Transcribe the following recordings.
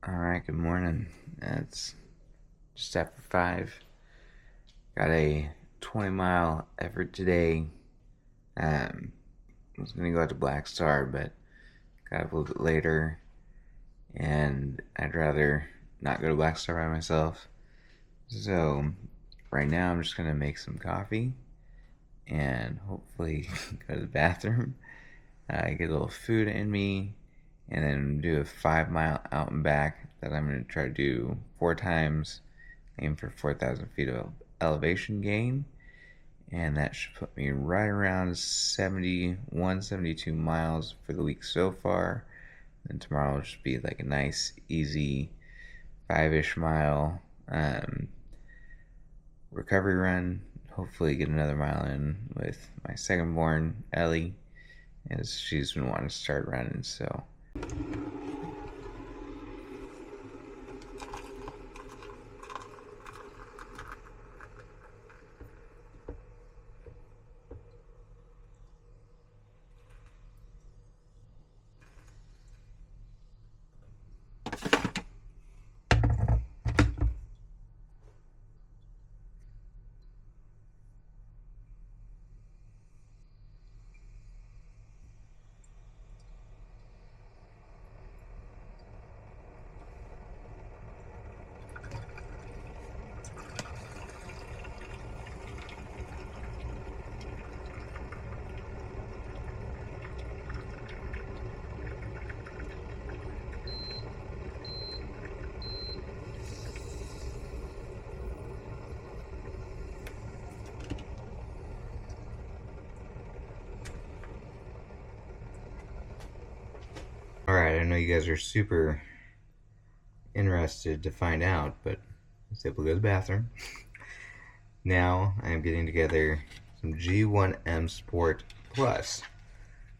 Alright, good morning. It's just after 5. Got a 20-mile effort today. I was going to go out to Black Star, but got up a little bit later, and I'd rather not go to Black Star by myself. So, right now I'm just going to make some coffee and hopefully go to the bathroom, get a little food in me, and then do a 5-mile out and back that I'm going to try to do 4 times, aim for 4,000 feet of elevation gain, and that should put me right around 71, 72 miles for the week so far. And tomorrow will just be like a nice, easy 5-ish mile recovery run. Hopefully, get another mile in with my second born, Ellie, as she's been wanting to start running. So, alright, I know you guys are super interested to find out, but I was able to go to the bathroom. Now I am getting together some G1M Sport Plus.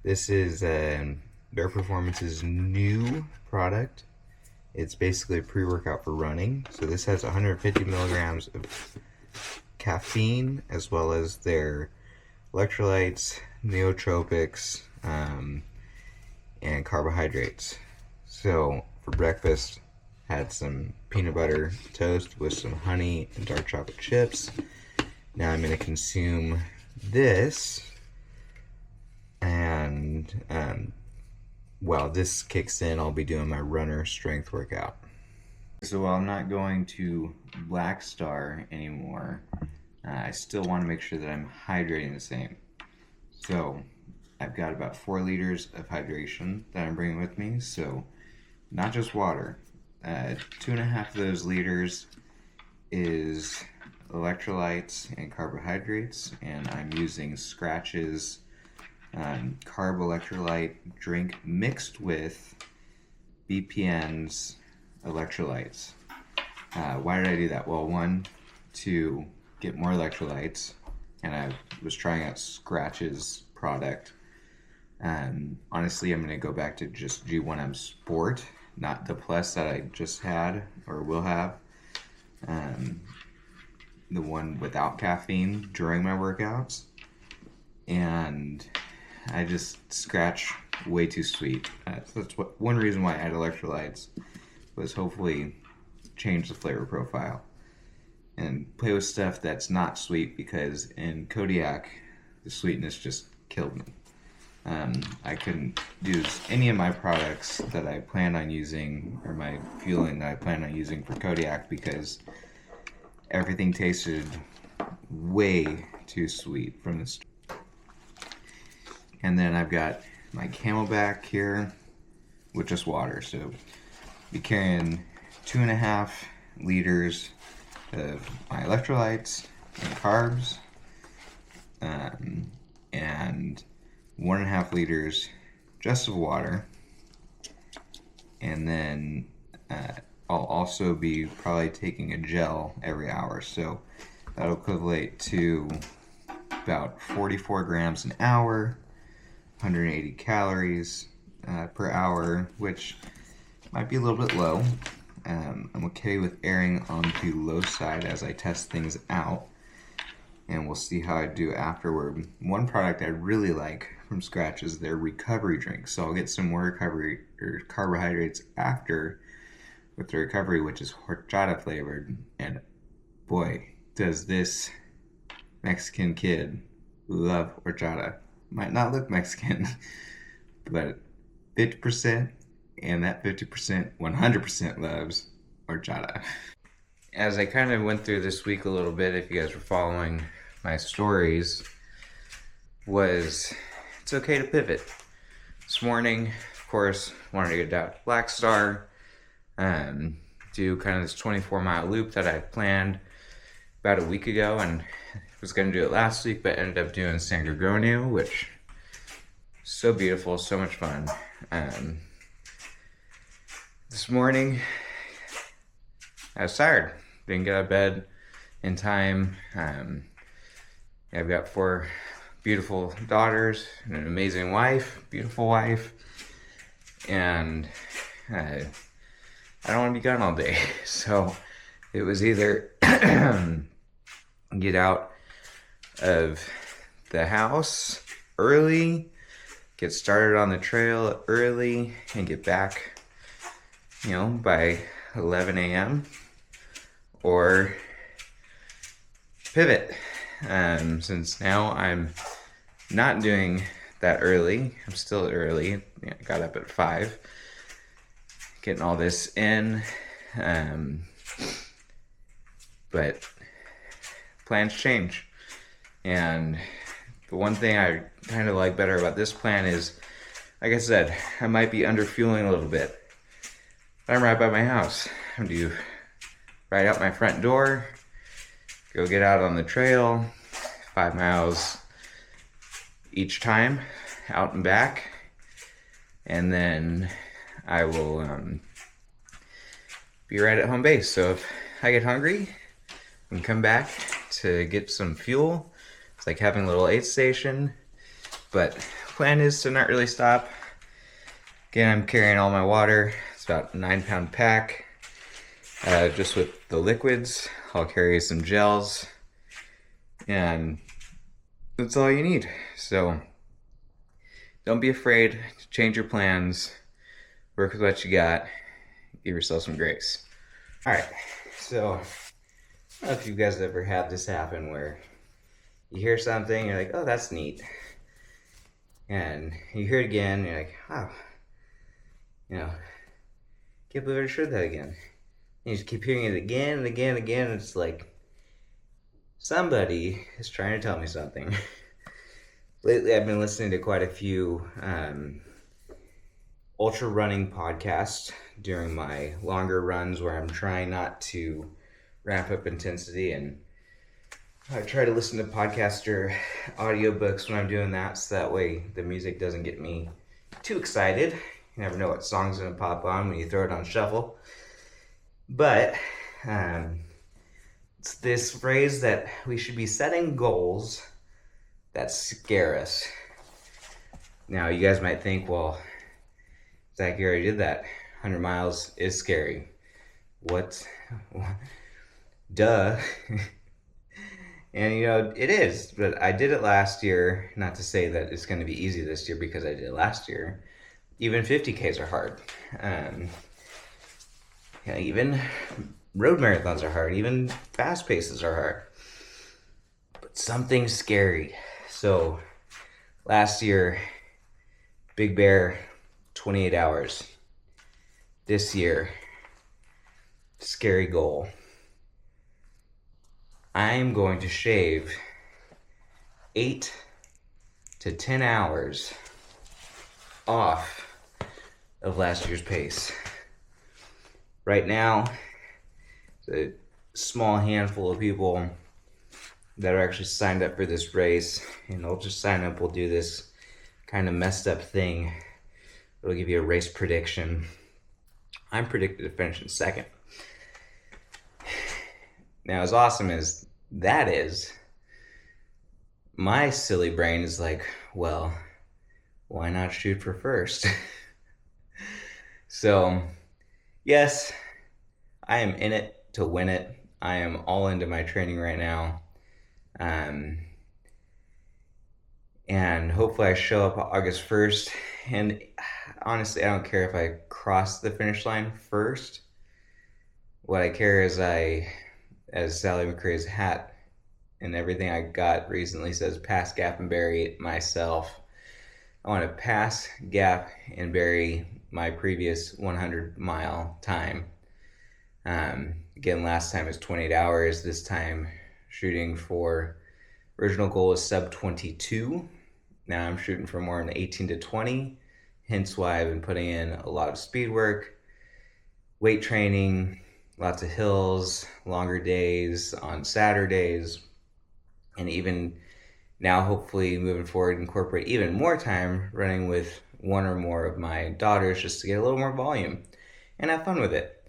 This is Bare Performance's new product. It's basically a pre-workout for running. So this has 150 milligrams of caffeine, as well as their electrolytes, nootropics, and carbohydrates. So for breakfast, had some peanut butter toast with some honey and dark chocolate chips. Now I'm going to consume this, and while this kicks in, I'll be doing my runner strength workout. So while I'm not going to Black Star anymore, I still want to make sure that I'm hydrating the same. So I've got about 4 liters of hydration that I'm bringing with me. So not just water. 2.5 of those liters is electrolytes and carbohydrates, and I'm using Scratch's carb electrolyte drink mixed with BPN's electrolytes. Why did I do that? Well, one, to get more electrolytes, and I was trying out Scratch's product. Honestly, I'm going to go back to just G1M Sport, not the Plus that I just had or will have. The one without caffeine during my workouts. And I just Scratch way too sweet. So that's one reason why I add electrolytes, was hopefully change the flavor profile and play with stuff that's not sweet, because in Kodiak the sweetness just killed me. I couldn't use any of my products that I plan on using, or my fueling that I plan on using for Kodiak, because everything tasted way too sweet from the store. And then I've got my Camelback here with just water. So be carrying 2.5 liters of my electrolytes and carbs, and 1.5 liters just of water. And then I'll also be probably taking a gel every hour. So that'll equate to about 44 grams an hour, 180 calories per hour, which might be a little bit low. I'm okay with erring on the low side as I test things out, and we'll see how I do afterward. One product I really like from Scratch is their recovery drink, so I'll get some more recovery or carbohydrates after with the recovery, which is horchata flavored. And boy, does this Mexican kid love horchata. Might not look Mexican, but 50%, and that 50% 100% loves horchata. As I kind of went through this week a little bit, if you guys were following my stories, was it's okay to pivot. This morning, of course, wanted to get down to Black Star, do kind of this 24-mile loop that I had planned about a week ago, and was going to do it last week, but ended up doing San Gorgonio, which is so beautiful, so much fun. This morning, I was tired. Didn't get out of bed in time. I've got 4 beautiful daughters and an amazing wife, beautiful wife, and I don't want to be gone all day. So it was either get out of the house early, get started on the trail early, and get back, by 11 a.m. or pivot. Since now I'm not doing that early, I'm still early. I got up at 5, getting all this in. But plans change. And the one thing I kind of like better about this plan is, like I said, I might be under fueling a little bit. But I'm right by my house. I'm due right out my front door, go get out on the trail, 5 miles each time, out and back, and then I will be right at home base. So if I get hungry and come back to get some fuel, it's like having a little aid station, but plan is to not really stop. Again, I'm carrying all my water. It's about a 9-pound pack. Just with the liquids, I'll carry some gels, and that's all you need. So don't be afraid to change your plans, work with what you got, give yourself some grace. All right, so I don't know if you guys ever had this happen where you hear something, you're like, oh, that's neat. And you hear it again, you're like, oh, can't believe I just heard that again. And you just keep hearing it again and again and again, and it's like, somebody is trying to tell me something. Lately, I've been listening to quite a few ultra running podcasts during my longer runs where I'm trying not to ramp up intensity, and I try to listen to podcaster audiobooks when I'm doing that, so that way the music doesn't get me too excited. You never know what song's gonna pop on when you throw it on shuffle. But it's this phrase that we should be setting goals that scare us. Now, you guys might think, well, Zach, you already did that. 100 miles is scary. What? Duh. And it is, but I did it last year. Not to say that it's going to be easy this year because I did it last year. Even 50Ks are hard. Even road marathons are hard. Even fast paces are hard. But something's scary. So last year, Big Bear, 28 hours. This year, scary goal. I'm going to shave 8 to 10 hours off of last year's pace. Right now, a small handful of people that are actually signed up for this race, and they'll just sign up. We'll do this kind of messed up thing. It'll give you a race prediction. I'm predicted to finish in second. Now, as awesome as that is, my silly brain is like, well, why not shoot for first? So, yes, I am in it to win it. I am all into my training right now. And hopefully I show up August 1st. And honestly, I don't care if I cross the finish line first. What I care is as Sally McRae's hat and everything I got recently says, pass Gap and bury myself. I want to pass Gap and bury my previous 100-mile time. Again, last time was 28 hours. This time, shooting for original goal is sub 22. Now I'm shooting for more than 18 to 20. Hence why I've been putting in a lot of speed work, weight training, lots of hills, longer days on Saturdays, and even now, hopefully, moving forward, incorporate even more time running with one or more of my daughters just to get a little more volume and have fun with it.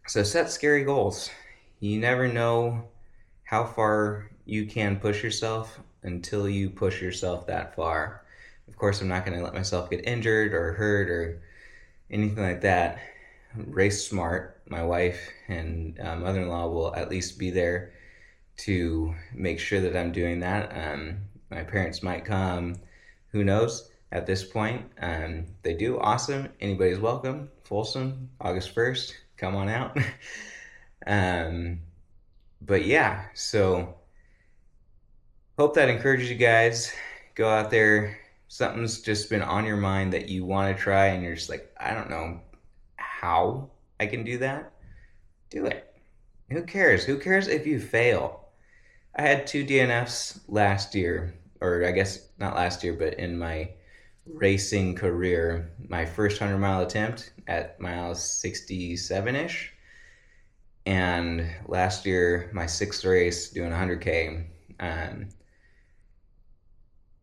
So set scary goals. You never know how far you can push yourself until you push yourself that far. Of course, I'm not going to let myself get injured or hurt or anything like that. Race smart. My wife and mother-in-law will at least be there to make sure that I'm doing that. My parents might come, who knows at this point. They do, awesome. Anybody's welcome. Folsom, August 1st, come on out. But yeah, so hope that encourages you guys. Go out there. Something's just been on your mind that you want to try and you're just like, I don't know how I can do that. Do it. Who cares? Who cares if you fail? I had 2 DNFs last year, or I guess not last year, but in my racing career. My first 100-mile attempt at mile 67-ish, and last year my 6th race doing 100K.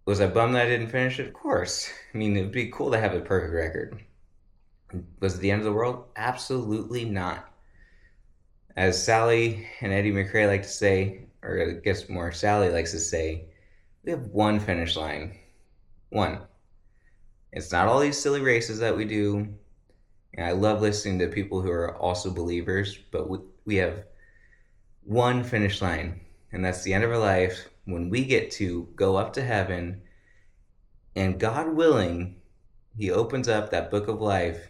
Was I bummed that I didn't finish it? Of course. I mean, it'd be cool to have a perfect record. Was it the end of the world? Absolutely not. As Sally and Eddie McRae like to say, or I guess more Sally likes to say, we have one finish line. One. It's not all these silly races that we do. And I love listening to people who are also believers, but we have one finish line, and that's the end of our life when we get to go up to heaven, and God willing, he opens up that book of life,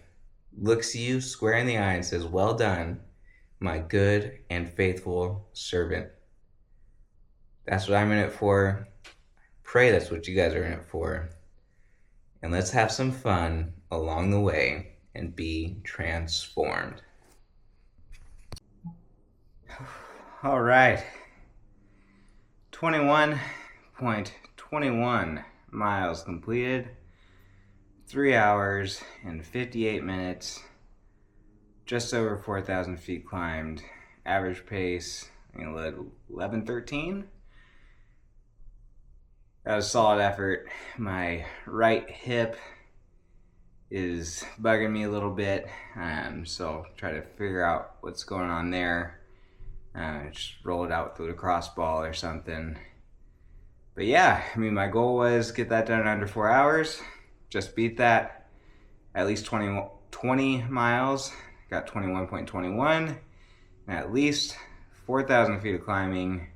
looks you square in the eye and says, well done, my good and faithful servant. That's what I'm in it for. Pray that's what you guys are in it for. And let's have some fun along the way and be transformed. All right. 21.21 miles completed. 3 hours and 58 minutes. Just over 4,000 feet climbed. Average pace, 11:13. That was a solid effort. My right hip is bugging me a little bit, so I'll try to figure out what's going on there. Just roll it out with a lacrosse ball or something. But yeah, I mean, my goal was get that done in under 4 hours. Just beat that. At least 20 miles. Got 21.21. And at least 4,000 feet of climbing.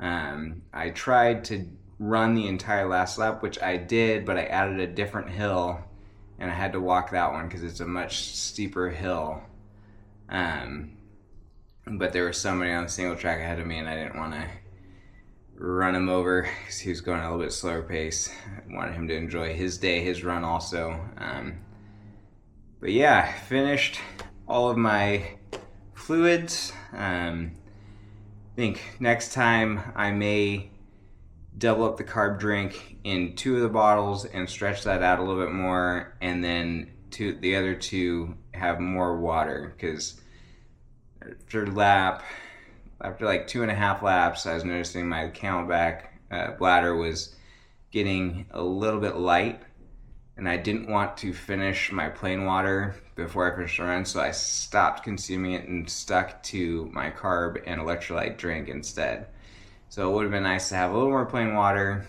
I tried to run the entire last lap, which I did, but I added a different hill, and I had to walk that one because it's a much steeper hill. But there was somebody on the single track ahead of me, and I didn't want to run him over because he was going at a little bit slower pace. I wanted him to enjoy his day, his run also. But yeah, finished all of my fluids. I think next time I may double up the carb drink in 2 of the bottles and stretch that out a little bit more, and then the other 2 have more water, because after like 2.5 laps, I was noticing my Camelback bladder was getting a little bit light, and I didn't want to finish my plain water before I finished the run, so I stopped consuming it and stuck to my carb and electrolyte drink instead. So it would have been nice to have a little more plain water.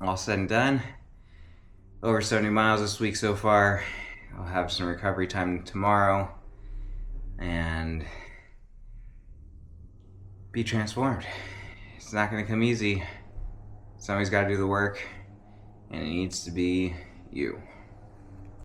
All said and done, over 70 miles this week so far. I'll have some recovery time tomorrow and be transformed. It's not going to come easy. Somebody's got to do the work, and it needs to be you.